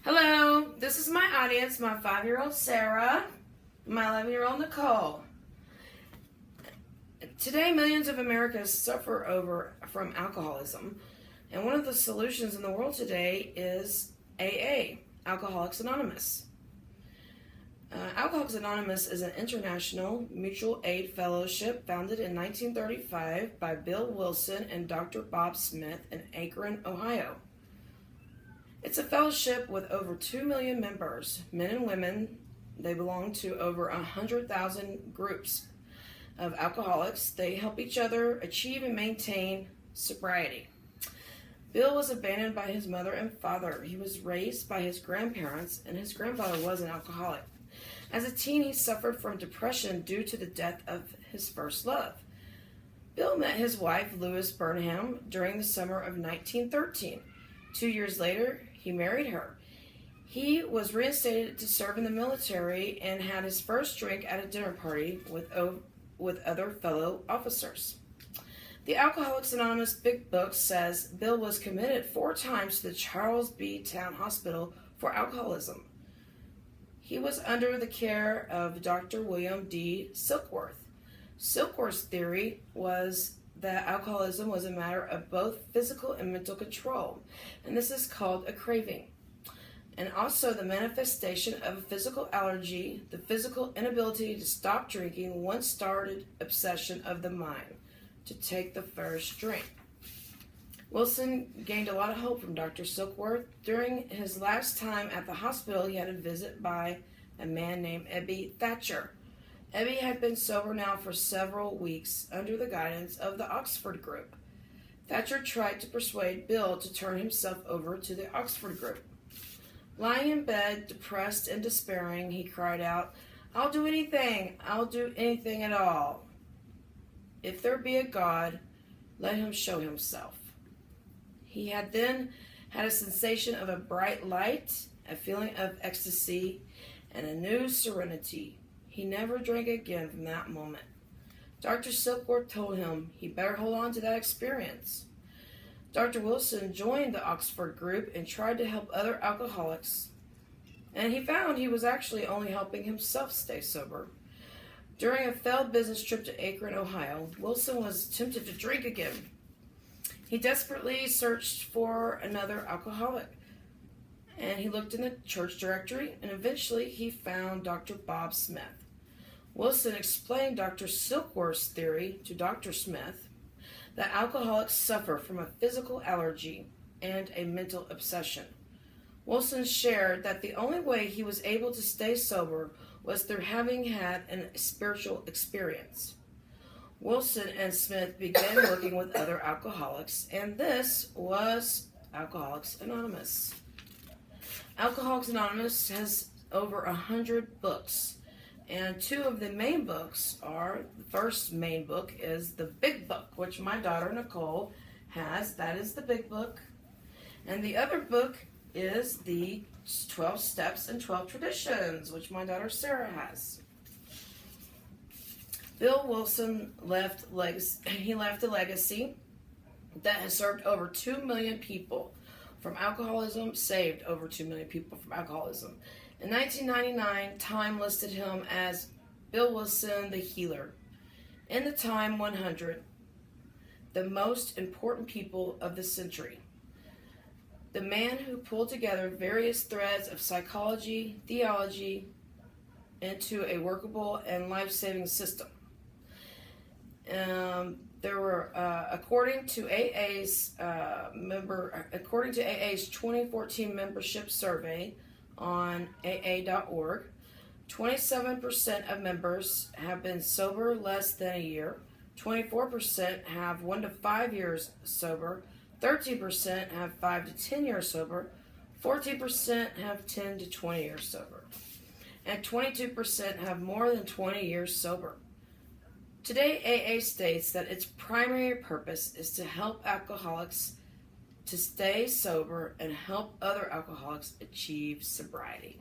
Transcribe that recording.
Hello, this is my audience, my 5-year-old Sarah, my 11-year-old Nicole. Today, millions of Americans suffer from alcoholism, and one of the solutions in the world today is AA, Alcoholics Anonymous. Alcoholics Anonymous is an international mutual aid fellowship founded in 1935 by Bill Wilson and Dr. Bob Smith in Akron, Ohio. It's a fellowship with over 2 million members, men and women. They belong to over 100,000 groups of alcoholics. They help each other achieve and maintain sobriety. Bill was abandoned by his mother and father. He was raised by his grandparents, and his grandfather was an alcoholic. As a teen, he suffered from depression due to the death of his first love. Bill met his wife, Lois Burnham, during the summer of 1913. 2 years later, he married her. He was reinstated to serve in the military and had his first drink at a dinner party with other fellow officers. The Alcoholics Anonymous Big Book says Bill was committed 4 times to the Charles B. Town Hospital for alcoholism. He was under the care of Dr. William D. Silkworth. Silkworth's theory was that alcoholism was a matter of both physical and mental control, and this is called a craving, and also the manifestation of a physical allergy, the physical inability to stop drinking, once started obsession of the mind to take the first drink. Wilson gained a lot of hope from Dr. Silkworth. During his last time at the hospital, he had a visit by a man named Ebby Thatcher. Ebby had been sober now for several weeks under the guidance of the Oxford group. Thatcher tried to persuade Bill to turn himself over to the Oxford group. Lying in bed, depressed and despairing, he cried out, I'll do anything at all. If there be a God, let him show himself. He had then had a sensation of a bright light, a feeling of ecstasy, and a new serenity. He never drank again from that moment. Dr. Silkworth told him he better hold on to that experience. Dr. Wilson joined the Oxford group and tried to help other alcoholics, and he found he was actually only helping himself stay sober. During a failed business trip to Akron, Ohio, Wilson was tempted to drink again. He desperately searched for another alcoholic, and he looked in the church directory, and eventually he found Dr. Bob Smith. Wilson explained Dr. Silkworth's theory to Dr. Smith that alcoholics suffer from a physical allergy and a mental obsession. Wilson shared that the only way he was able to stay sober was through having had a spiritual experience. Wilson and Smith began working with other alcoholics, and this was Alcoholics Anonymous. Alcoholics Anonymous has over 100 books, and 2 of the main books are, the first main book is the Big Book, which my daughter Nicole has. That is the Big Book. And the other book is the 12 Steps and 12 Traditions, which my daughter Sarah has. Bill Wilson left a legacy that has served over 2 million people from alcoholism, saved over 2 million people from alcoholism. In 1999, Time listed him as Bill Wilson the Healer. In the Time 100, the most important people of the century. The man who pulled together various threads of psychology, theology, into a workable and life-saving system. There were, according to AA's 2014 membership survey on AA.org, 27% of members have been sober less than a year, 24% have 1 to 5 years sober, 13% have 5 to 10 years sober, 14% have 10 to 20 years sober, and 22% have more than 20 years sober. Today, AA states that its primary purpose is to help alcoholics to stay sober and help other alcoholics achieve sobriety.